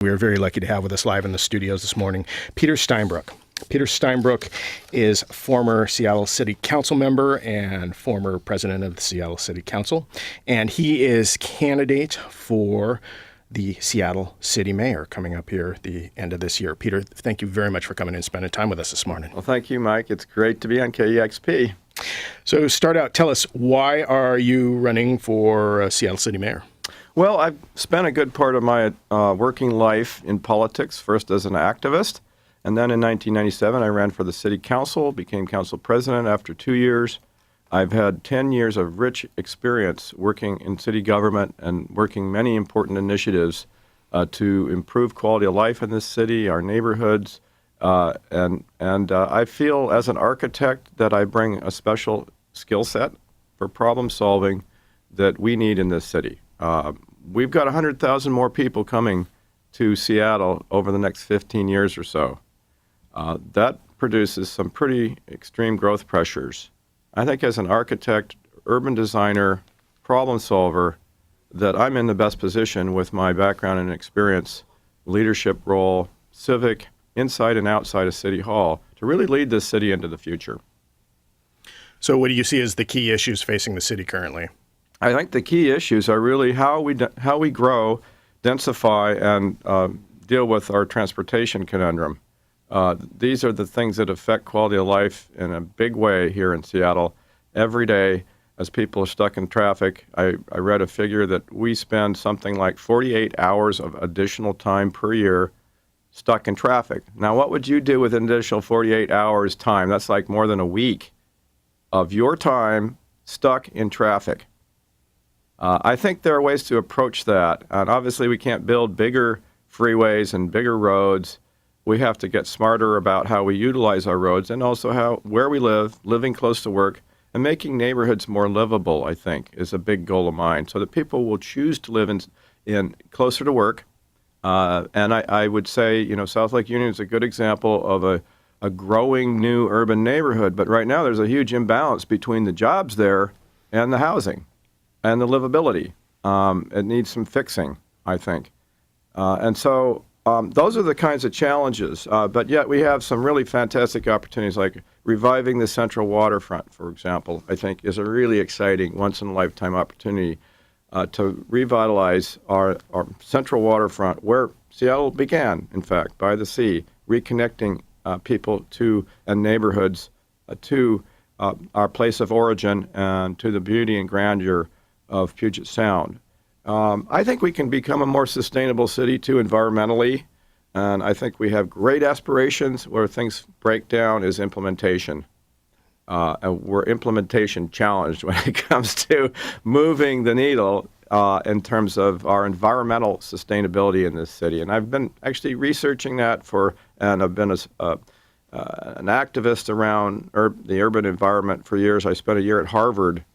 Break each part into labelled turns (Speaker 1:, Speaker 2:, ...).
Speaker 1: We are very lucky to have with us live in the studios this morning Peter Steinbrueck. Peter Steinbrueck is former Seattle City Council member and former president of the Seattle City Council, and he is candidate for the Seattle City Mayor coming up here at the end of this year. Peter, thank you very much for coming and spending time with us this morning.
Speaker 2: Well, thank you, Mike. It's great to be on KEXP.
Speaker 1: So start out, tell us, why are you running for Seattle City Mayor?
Speaker 2: Well, I've spent a good part of my working life in politics, first as an activist, and then in 1997 I ran for the City Council, became council president after 2 years. I've had 10 years of rich experience working in city government and working many important initiatives to improve quality of life in this city, our neighborhoods, and I feel as an architect that I bring a special skill set for problem solving that we need in this city. We've got 100,000 more people coming to Seattle over the next 15 years or so. That produces some pretty extreme growth pressures. I think as an architect, urban designer, problem solver, that I'm in the best position with my background and experience, leadership role, civic, inside and outside of City Hall, to really lead this city into the future.
Speaker 1: So what do you see as the key issues facing the city currently?
Speaker 2: I think the key issues are really how we grow, densify, and deal with our transportation conundrum. These are the things that affect quality of life in a big way here in Seattle every day as people are stuck in traffic. I read a figure that we spend something like 48 hours of additional time per year stuck in traffic. Now, what would you do with an additional 48 hours time? That's like more than a week of your time stuck in traffic. I think there are ways to approach that. And obviously, we can't build bigger freeways and bigger roads. We have to get smarter about how we utilize our roads and also where we live, living close to work, and making neighborhoods more livable, I think, is a big goal of mine, so that people will choose to live in closer to work. And I would say, South Lake Union is a good example of a growing new urban neighborhood. But right now, there's a huge imbalance between the jobs there and the housing and the livability. It needs some fixing, I think. And so those are the kinds of challenges. But yet we have some really fantastic opportunities, like reviving the Central Waterfront, for example, I think is a really exciting once-in-a-lifetime opportunity to revitalize our Central Waterfront, where Seattle began, in fact, by the sea, reconnecting people to and neighborhoods to our place of origin and to the beauty and grandeur of Puget Sound. I think we can become a more sustainable city, too, environmentally. And I think we have great aspirations. Where things break down is implementation. And we're implementation challenged when it comes to moving the needle in terms of our environmental sustainability in this city. And I've been actually researching that and I've been an activist around the urban environment for years. I spent a year at Harvard.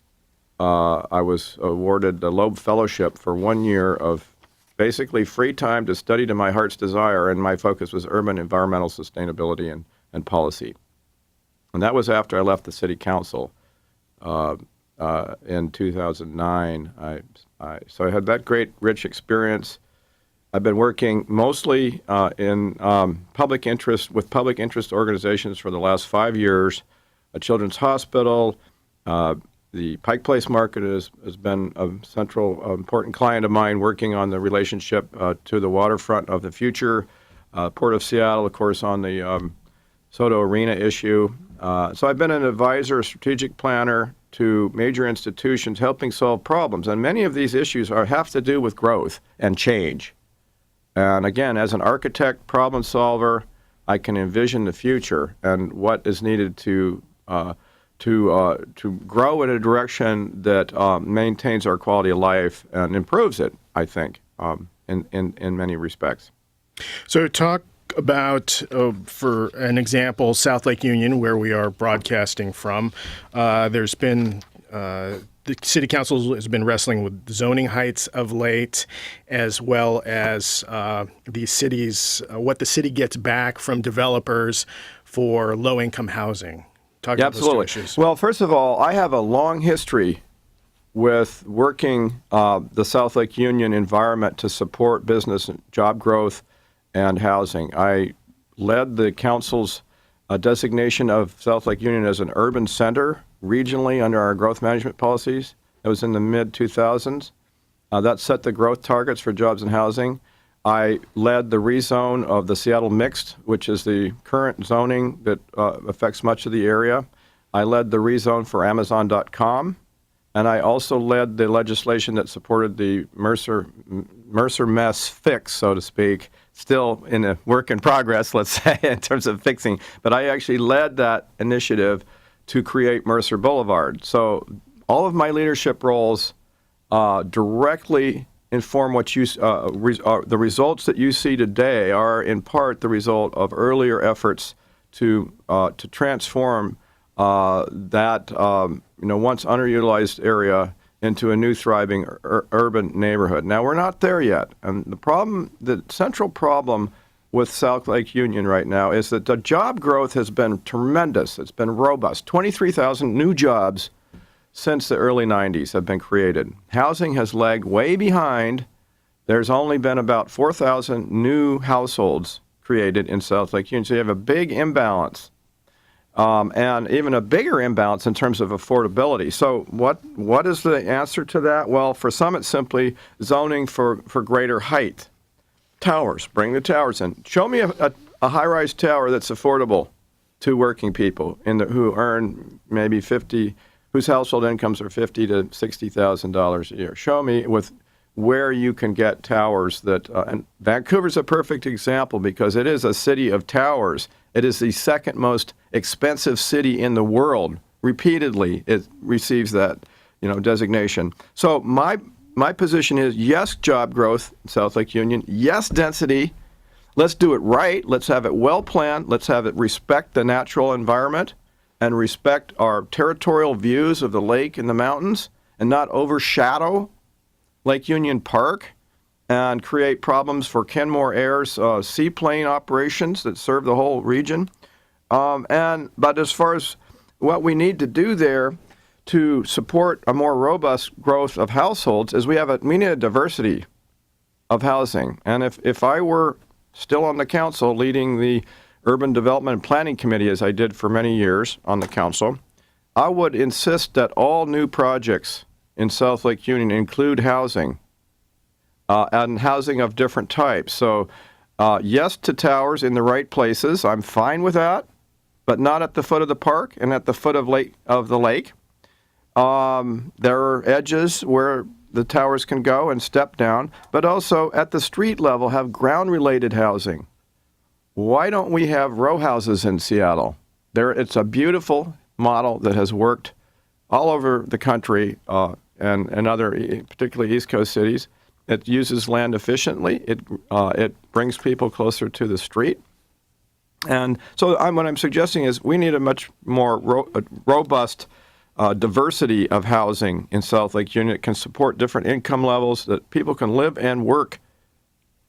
Speaker 2: I was awarded the Loeb Fellowship for 1 year of basically free time to study to my heart's desire, and my focus was urban environmental sustainability and policy. And that was after I left the City Council in 2009. So I had that great, rich experience. I've been working mostly in public interest organizations for the last 5 years. A children's hospital. The Pike Place Market has been a central, important client of mine, working on the relationship to the waterfront of the future. Port of Seattle, of course, on the Soto Arena issue. So I've been an advisor, a strategic planner to major institutions helping solve problems. And many of these issues have to do with growth and change. And again, as an architect, problem solver, I can envision the future and what is needed to grow in a direction that maintains our quality of life and improves it, I think, in many respects.
Speaker 1: So talk about, for an example, South Lake Union, where we are broadcasting from. There's been the City Council has been wrestling with zoning heights of late, as well as the city's what the city gets back from developers for low-income housing. Talk about those two issues.
Speaker 2: Well, first of all, I have a long history with working the South Lake Union environment to support business and job growth and housing. I led the council's designation of South Lake Union as an urban center regionally under our growth management policies. It was in the mid-2000s. That set the growth targets for jobs and housing. I led the rezone of the Seattle Mixed, which is the current zoning that affects much of the area. I led the rezone for Amazon.com, and I also led the legislation that supported the Mercer mess fix, so to speak. Still in a work in progress, let's say, in terms of fixing. But I actually led that initiative to create Mercer Boulevard. So all of my leadership roles directly inform what you the results that you see today are in part the result of earlier efforts to transform that once underutilized area into a new thriving urban neighborhood. Now we're not there yet, and the central problem with South Lake Union right now is that the job growth has been tremendous. It's been robust. 23,000 new jobs since the early 90s have been created. Housing has lagged way behind. There's only been about 4,000 new households created in South Lake Union. So you have a big imbalance, and even a bigger imbalance in terms of affordability. So what is the answer to that? Well, for some, it's simply zoning for greater height. Towers, bring the towers in. Show me a high-rise tower that's affordable to working people who earn maybe whose household incomes are $50,000 to $60,000 a year. Show me where you can get towers that, and Vancouver's a perfect example because it is a city of towers. It is the second most expensive city in the world. Repeatedly, it receives that, designation. So my position is yes, job growth in South Lake Union. Yes, density. Let's do it right. Let's have it well planned. Let's have it respect the natural environment and respect our territorial views of the lake and the mountains and not overshadow Lake Union Park and create problems for Kenmore Air's seaplane operations that serve the whole region. But as far as what we need to do there to support a more robust growth of households is we need a diversity of housing. And if I were still on the council leading the Urban Development and Planning Committee, as I did for many years on the council, I would insist that all new projects in South Lake Union include housing, and housing of different types. So yes to towers in the right places. I'm fine with that, but not at the foot of the park and at the foot of the lake. There are edges where the towers can go and step down, but also at the street level have ground-related housing. Why don't we have row houses in Seattle? It's a beautiful model that has worked all over the country and other, particularly East Coast cities. It uses land efficiently. It brings people closer to the street. And so what I'm suggesting is we need a much more robust diversity of housing in South Lake Union. It can support different income levels that people can live and work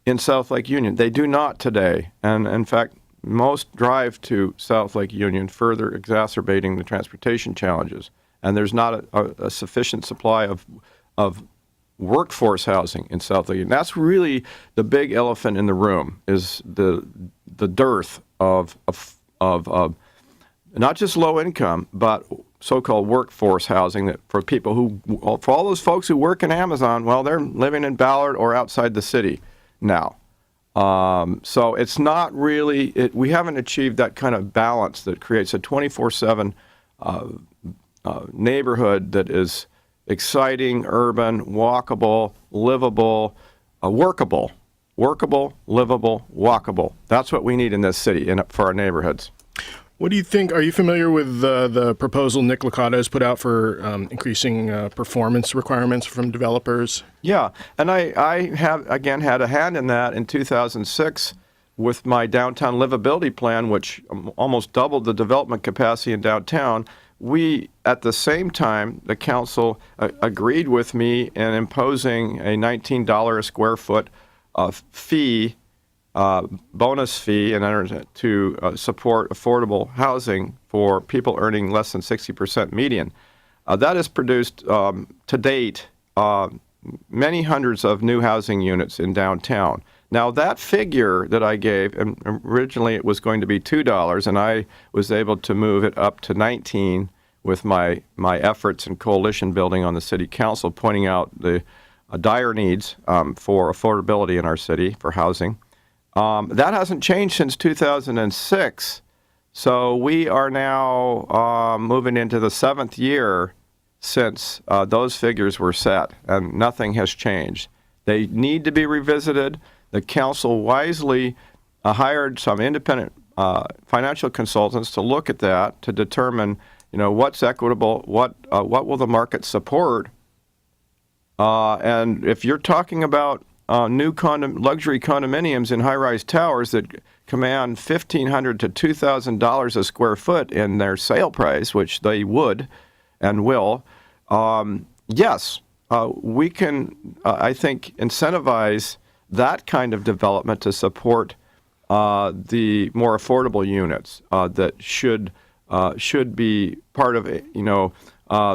Speaker 2: in South Lake Union. They do not today. And in fact, most drive to South Lake Union, further exacerbating the transportation challenges. And there's not a sufficient supply of workforce housing in South Lake Union. That's really the big elephant in the room, is the dearth of not just low income, but so-called workforce housing that for all those folks who work in Amazon, well, they're living in Ballard or outside the city now. So it's not really, we haven't achieved that kind of balance that creates a 24/7 neighborhood that is exciting, urban, walkable, livable, workable, livable, walkable. That's what we need in this city for our neighborhoods.
Speaker 1: What do you think? Are you familiar with the proposal Nick Licata has put out for increasing performance requirements from developers?
Speaker 2: Yeah, and I have, again, had a hand in that in 2006 with my downtown livability plan, which almost doubled the development capacity in downtown. We, at the same time, the council agreed with me in imposing a $19 a square foot fee, bonus fee, in order to support affordable housing for people earning less than 60% median. That has produced, to date, many hundreds of new housing units in downtown. Now, that figure that I gave, and originally it was going to be $2, and I was able to move it up to 19 with my efforts in coalition building on the city council, pointing out the dire needs for affordability in our city for housing. That hasn't changed since 2006. So we are now moving into the 7th year since those figures were set, and nothing has changed. They need to be revisited. The council wisely hired some independent financial consultants to look at that, to determine, what's equitable, what will the market support. And if you're talking about new luxury condominiums in high-rise towers that command $1,500 to $2,000 a square foot in their sale price, which they would and will, yes, we can, I think, incentivize that kind of development to support the more affordable units that should be part of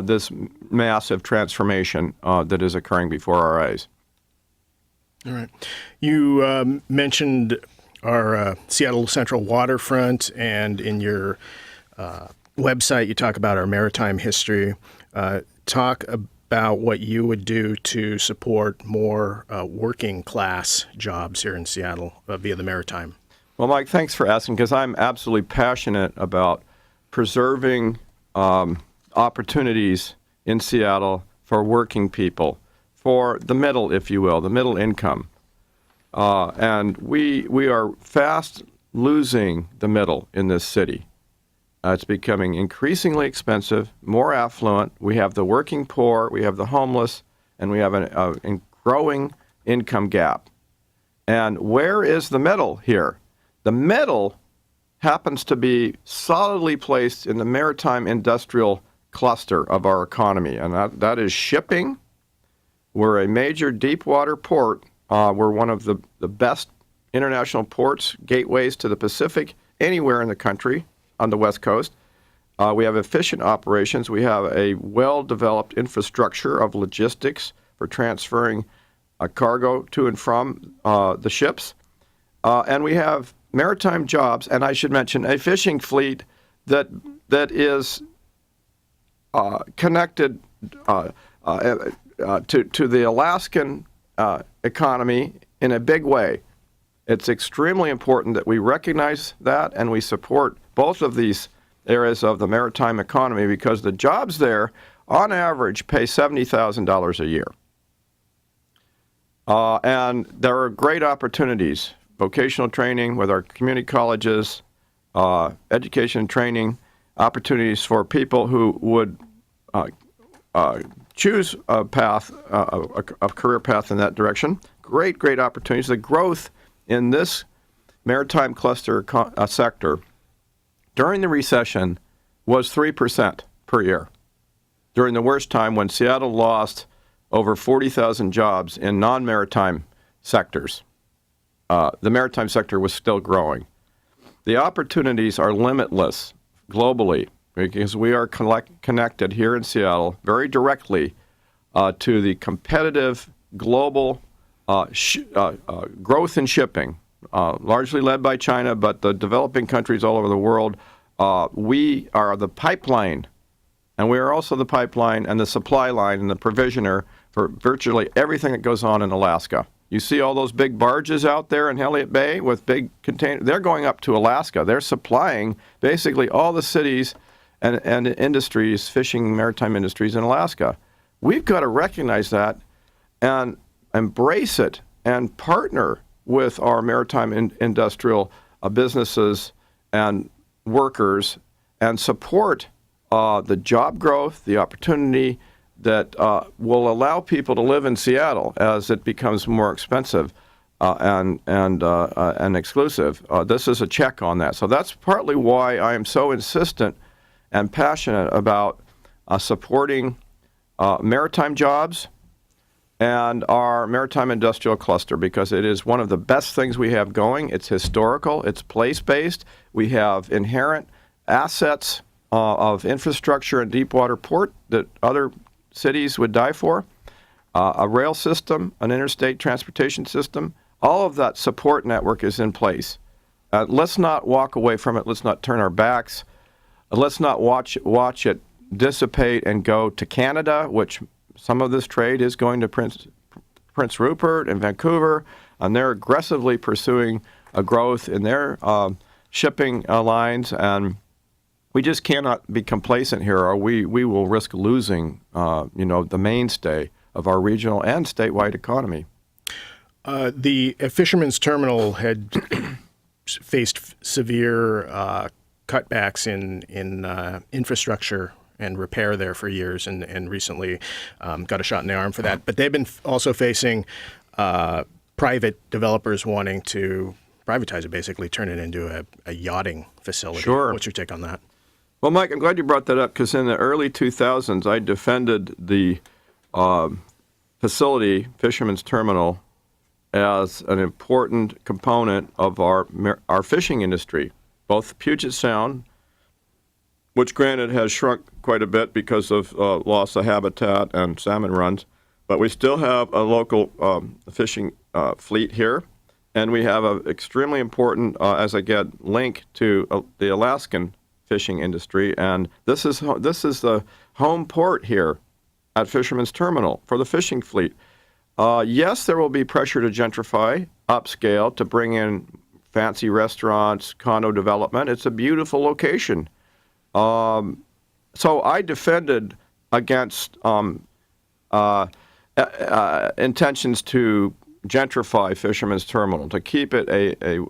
Speaker 2: this massive transformation that is occurring before our eyes.
Speaker 1: All right. You mentioned our Seattle Central waterfront, and in your website you talk about our maritime history. Talk about what you would do to support more working class jobs here in Seattle via the Maritime.
Speaker 2: Well, Mike, thanks for asking, because I'm absolutely passionate about preserving opportunities in Seattle for working people, for the middle, if you will, the middle income. And we are fast losing the middle in this city. It's becoming increasingly expensive, more affluent. We have the working poor, we have the homeless, and we have a growing income gap. And where is the middle here? The middle happens to be solidly placed in the maritime industrial cluster of our economy, and that is shipping. We're a major deep water port. We're one of the best international ports, gateways to the Pacific, anywhere in the country on the West Coast. We have efficient operations. We have a well-developed infrastructure of logistics for transferring cargo to and from the ships. And we have maritime jobs, and I should mention a fishing fleet that is connected to the Alaskan economy in a big way. It's extremely important that we recognize that and we support both of these areas of the maritime economy, because the jobs there, on average, pay $70,000 a year. And there are great opportunities, vocational training with our community colleges, education and training, opportunities for people who would choose a path, a career path in that direction. Great opportunities. The growth in this maritime cluster sector during the recession was 3% per year. During the worst time, when Seattle lost over 40,000 jobs in non-maritime sectors, the maritime sector was still growing. The opportunities are limitless globally, because we are connected here in Seattle very directly to the competitive global growth in shipping, largely led by China, but the developing countries all over the world. We are the pipeline, and we are also the pipeline and the supply line and the provisioner for virtually everything that goes on in Alaska. You see all those big barges out there in Elliott Bay with big containers. They're going up to Alaska. They're supplying basically all the cities and industries, fishing, maritime industries in Alaska. We've got to recognize that and embrace it and partner with our maritime industrial businesses and workers and support the job growth, the opportunity that will allow people to live in Seattle as it becomes more expensive and exclusive. This is a check on that. So that's partly why I am so insistent and passionate about supporting maritime jobs and our maritime industrial cluster, because it is one of the best things we have going. It's historical. It's place-based. We have inherent assets of infrastructure and deep water port that other cities would die for, a rail system, an interstate transportation system, All of that support network is in place. Let's not walk away from it. Let's not turn our backs. Let's not watch it dissipate and go to Canada, which some of this trade is going to Prince Rupert and Vancouver, and they're aggressively pursuing a growth in their shipping lines, and we just cannot be complacent here, or we will risk losing, the mainstay of our regional and statewide economy.
Speaker 1: The Fisherman's Terminal had faced severe cutbacks in infrastructure and repair there for years, and recently got a shot in the arm for that. But they've been also facing private developers wanting to privatize it, basically turn it into a yachting facility.
Speaker 2: Sure.
Speaker 1: What's your take on that?
Speaker 2: Well, Mike, I'm glad you brought that up, because in the early 2000s, I defended the facility, Fisherman's Terminal, as an important component of our fishing industry, both Puget Sound, which granted has shrunk quite a bit because of loss of habitat and salmon runs, but we still have a local fishing fleet here, and we have an extremely important, link to the Alaskan fishing industry, and this is the home port here at Fisherman's Terminal for the fishing fleet. Yes, there will be pressure to gentrify, upscale, to bring in fancy restaurants, condo development. It's a beautiful location. So I defended against intentions to gentrify Fisherman's Terminal, to keep it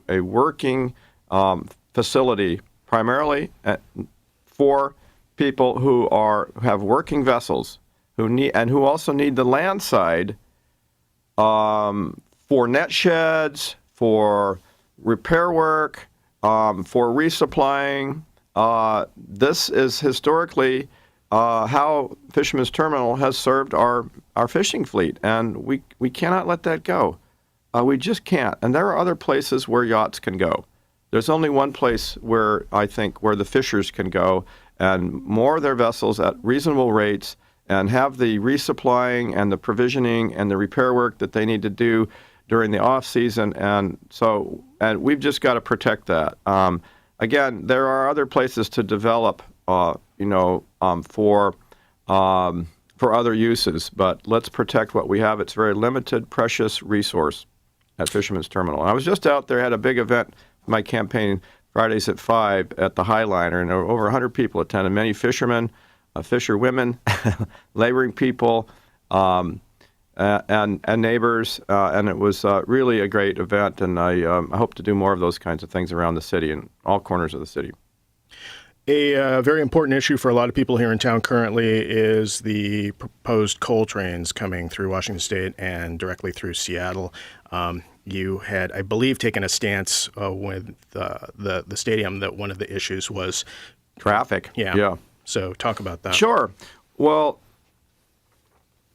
Speaker 2: a working facility primarily for people who have working vessels who also need the land side for net sheds, for repair work, for resupplying. This is historically how Fisherman's Terminal has served our fishing fleet, and we cannot let that go. We just can't. And there are other places where yachts can go. There's only one place where the fishers can go and moor their vessels at reasonable rates and have the resupplying and the provisioning and the repair work that they need to do during the off season. And we've just got to protect that. Again, there are other places to develop, for other uses, but let's protect what we have. It's a very limited, precious resource at Fisherman's Terminal. And I was just out there, had a big event, my campaign, Fridays at 5 at the Highliner, and there were over 100 people attended, many fishermen, fisherwomen, laboring people, and neighbors, and it was really a great event, and I hope to do more of those kinds of things around the city and all corners of the city.
Speaker 1: A very important issue for a lot of people here in town currently is the proposed coal trains coming through Washington State and directly through Seattle. You had, I believe, taken a stance with the stadium that one of the issues was
Speaker 2: traffic. Yeah.
Speaker 1: So talk about that.
Speaker 2: Sure. Well,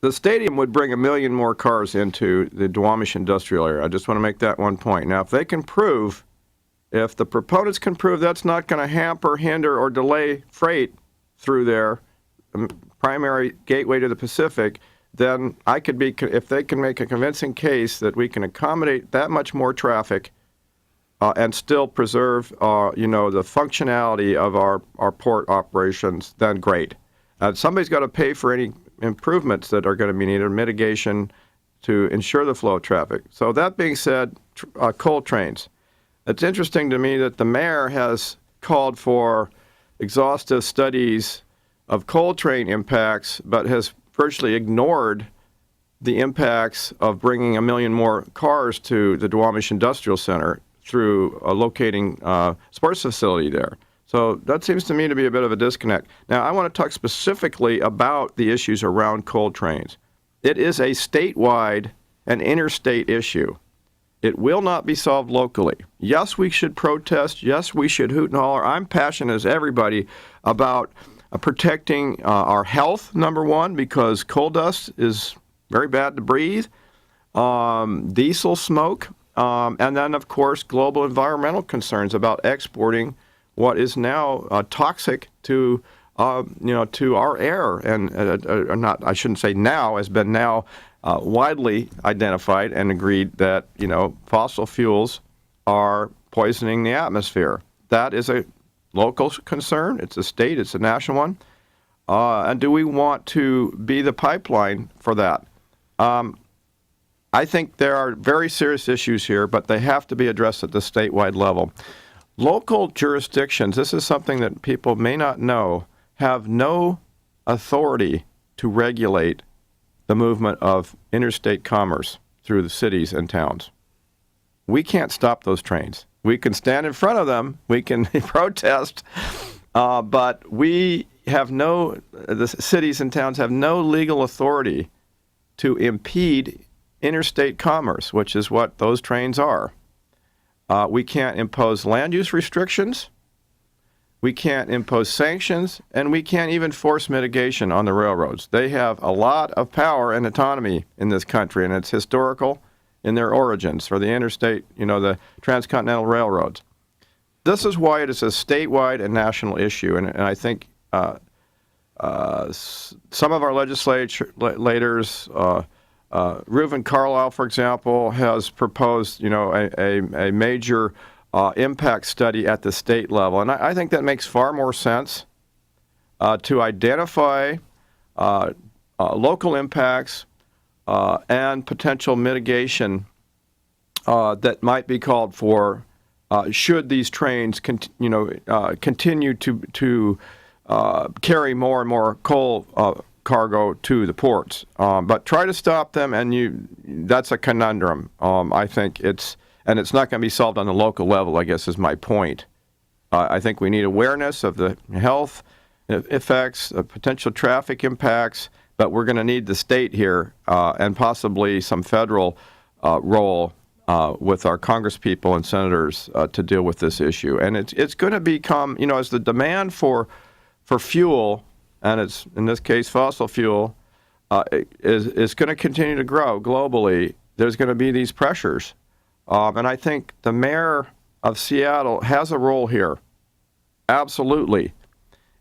Speaker 2: the stadium would bring 1 million more cars into the Duwamish industrial area. I just want to make that one point. Now, if the proponents can prove that's not going to hamper, hinder, or delay freight through their primary gateway to the Pacific, then if they can make a convincing case that we can accommodate that much more traffic and still preserve, the functionality of our port operations, then great. Somebody's got to pay for any improvements that are going to be needed, mitigation to ensure the flow of traffic. So that being said, coal trains. It's interesting to me that the mayor has called for exhaustive studies of coal train impacts, but has virtually ignored the impacts of bringing 1 million more cars to the Duwamish Industrial Center through locating a sports facility there. So that seems to me to be a bit of a disconnect. Now, I want to talk specifically about the issues around coal trains. It is a statewide and interstate issue. It will not be solved locally. Yes, we should protest. Yes, we should hoot and holler. I'm passionate as everybody about protecting our health, number one, because coal dust is very bad to breathe, diesel smoke, and then, of course, global environmental concerns about exporting what is now toxic to our air, and I shouldn't say now, has been now widely identified and agreed that, fossil fuels are poisoning the atmosphere. That is a local concern. It's a state. It's a national one. And do we want to be the pipeline for that? I think there are very serious issues here, but they have to be addressed at the statewide level. Local jurisdictions, this is something that people may not know, have no authority to regulate the movement of interstate commerce through the cities and towns. We can't stop those trains. We can stand in front of them, we can protest, but the cities and towns have no legal authority to impede interstate commerce, which is what those trains are. We can't impose land use restrictions, we can't impose sanctions, and we can't even force mitigation on the railroads. They have a lot of power and autonomy in this country, and it's historical in their origins for the interstate, the transcontinental railroads. This is why it is a statewide and national issue, and I think some of our legislators, Reuven Carlisle, for example, has proposed, a major impact study at the state level, and I think that makes far more sense to identify local impacts and potential mitigation that might be called for should these trains continue to carry more and more coal cargo to the ports. But try to stop them, and that's a conundrum. I think it's not going to be solved on the local level, I guess is my point. I think we need awareness of the health effects, potential traffic impacts, but we're going to need the state here and possibly some federal role with our congresspeople and senators to deal with this issue. And it's going to become, as the demand for fuel, and it's in this case fossil fuel, is going to continue to grow globally, there's going to be these pressures. And I think the mayor of Seattle has a role here, absolutely,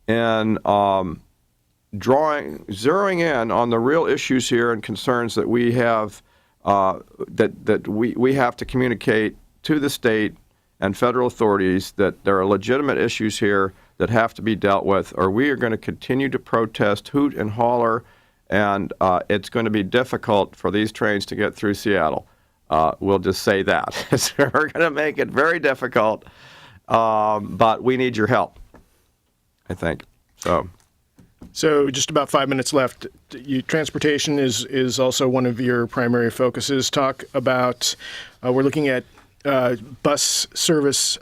Speaker 2: in zeroing in on the real issues here and concerns that we have, that we have to communicate to the state and federal authorities that there are legitimate issues here that have to be dealt with, or we are going to continue to protest, hoot and holler, and it's going to be difficult for these trains to get through Seattle. We'll just say that. So we're going to make it very difficult, but we need your help, I think.
Speaker 1: So just about 5 minutes left. Transportation is also one of your primary focuses. Talk about, we're looking at bus service,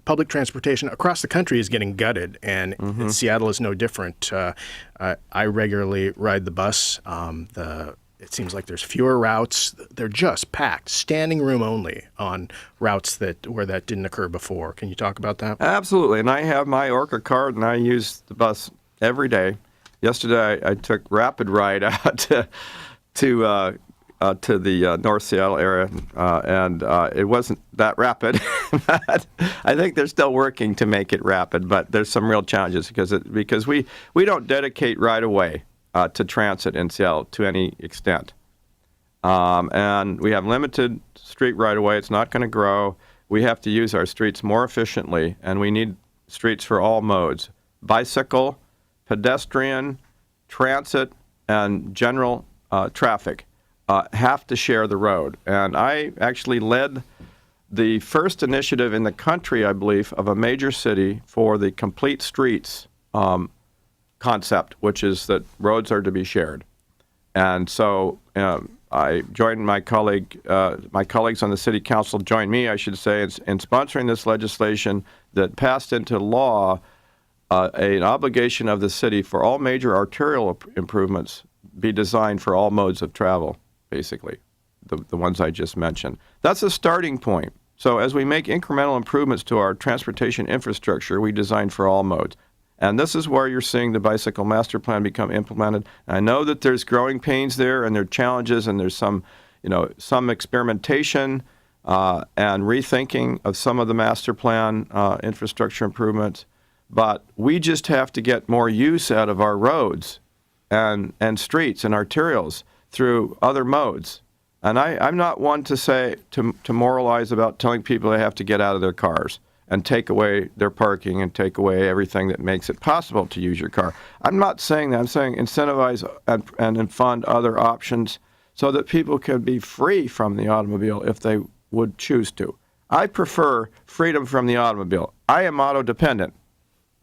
Speaker 1: public transportation across the country is getting gutted, and Seattle is no different. I regularly ride the bus. It seems like there's fewer routes. They're just packed, standing room only on routes where that didn't occur before. Can you talk about that? Absolutely.
Speaker 2: And I have my Orca card, and I use the bus every day. Yesterday, I took Rapid Ride out to the North Seattle area, and it wasn't that rapid. But I think they're still working to make it rapid, but there's some real challenges because we don't dedicate right away to transit in Seattle to any extent. And we have limited street right-of-way. It's not going to grow. We have to use our streets more efficiently, and we need streets for all modes. Bicycle, pedestrian, transit, and general traffic have to share the road. And I actually led the first initiative in the country, I believe, of a major city for the complete streets concept, which is that roads are to be shared. And so I joined my colleagues on the city council joined me, I should say, in sponsoring this legislation that passed into law an obligation of the city for all major arterial improvements be designed for all modes of travel, basically, the ones I just mentioned. That's a starting point. So as we make incremental improvements to our transportation infrastructure, we design for all modes. And this is where you're seeing the bicycle master plan become implemented. I know that there's growing pains there, and there are challenges, and there's some experimentation and rethinking of some of the master plan infrastructure improvements. But we just have to get more use out of our roads and streets and arterials through other modes. And I'm not one to say, to moralize about telling people they have to get out of their cars and take away their parking and take away everything that makes it possible to use your car. I'm not saying that. I'm saying incentivize and fund other options so that people can be free from the automobile if they would choose to. I prefer freedom from the automobile. I am auto-dependent.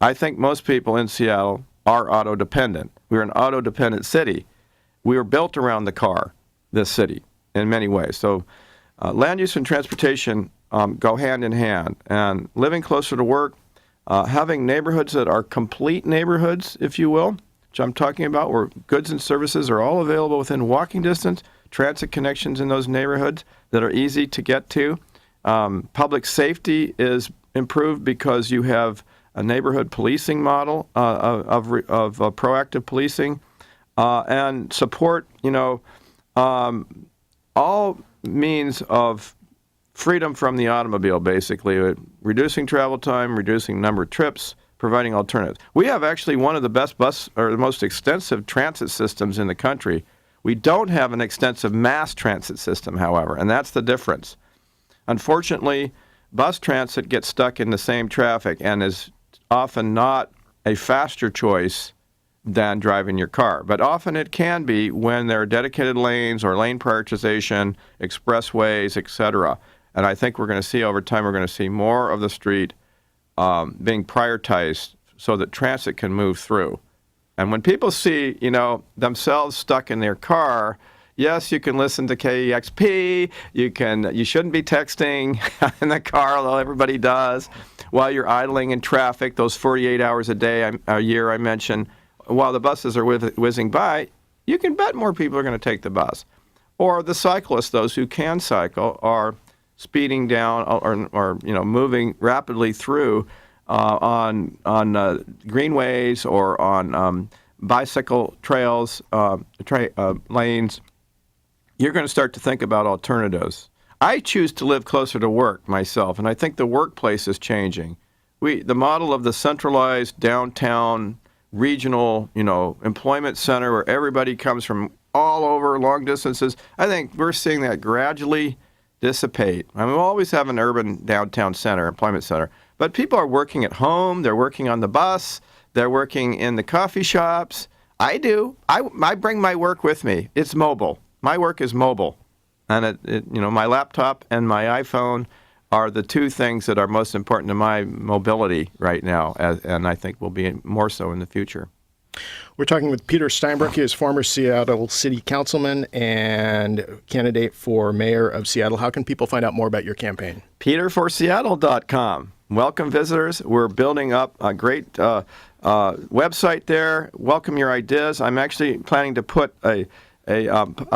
Speaker 2: I think most people in Seattle are auto-dependent. We're an auto-dependent city. We were built around the car, this city, in many ways. So land use and transportation go hand in hand. And living closer to work, having neighborhoods that are complete neighborhoods, if you will, which I'm talking about, where goods and services are all available within walking distance, transit connections in those neighborhoods that are easy to get to. Public safety is improved because you have a neighborhood policing model of proactive policing, and support, all means of freedom from the automobile, basically, reducing travel time, reducing number of trips, providing alternatives. We have actually one of the best the most extensive transit systems in the country. We don't have an extensive mass transit system, however, and that's the difference. Unfortunately, bus transit gets stuck in the same traffic and is often not a faster choice than driving your car. But often it can be when there are dedicated lanes or lane prioritization, expressways, etc. And I think we're going to see over time, we're going to see more of the street being prioritized so that transit can move through. And when people see, themselves stuck in their car, yes, you can listen to KEXP. You shouldn't be texting in the car, although everybody does, while you're idling in traffic. Those 48 hours a year I mentioned, while the buses are whizzing by, you can bet more people are going to take the bus. Or the cyclists, those who can cycle, are speeding down or moving rapidly through on greenways or on bicycle trails, lanes. You're going to start to think about alternatives. I choose to live closer to work myself, and I think the workplace is changing. The model of the centralized downtown regional, employment center where everybody comes from all over long distances, I think we're seeing that gradually dissipate. I mean, we'll always have an urban downtown center, employment center, but people are working at home, they're working on the bus, they're working in the coffee shops. I do. I bring my work with me. It's mobile. My work is mobile. And my laptop and my iPhone are the two things that are most important to my mobility right now, and I think will be more so in the future.
Speaker 1: We're talking with Peter Steinbrueck. He is former Seattle City Councilman and candidate for mayor of Seattle. How can people find out more about your campaign?
Speaker 2: PeterForSeattle.com. Welcome visitors. We're building up a great website there. Welcome your ideas. I'm actually planning to put a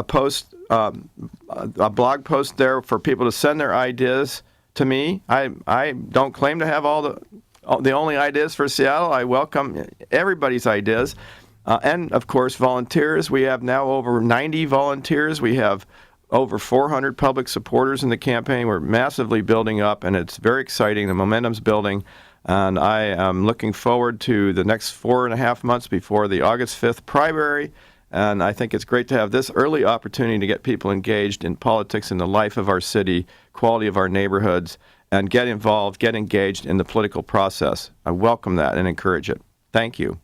Speaker 2: post, a blog post there for people to send their ideas to me. I don't claim to have all the only ideas for Seattle. I welcome everybody's ideas. And, of course, volunteers. We have now over 90 volunteers. We have over 400 public supporters in the campaign. We're massively building up, and it's very exciting. The momentum's building. And I am looking forward to the next 4.5 months before the August 5th primary. And I think it's great to have this early opportunity to get people engaged in politics and the life of our city, quality of our neighborhoods, and get involved, get engaged in the political process. I welcome that and encourage it. Thank you.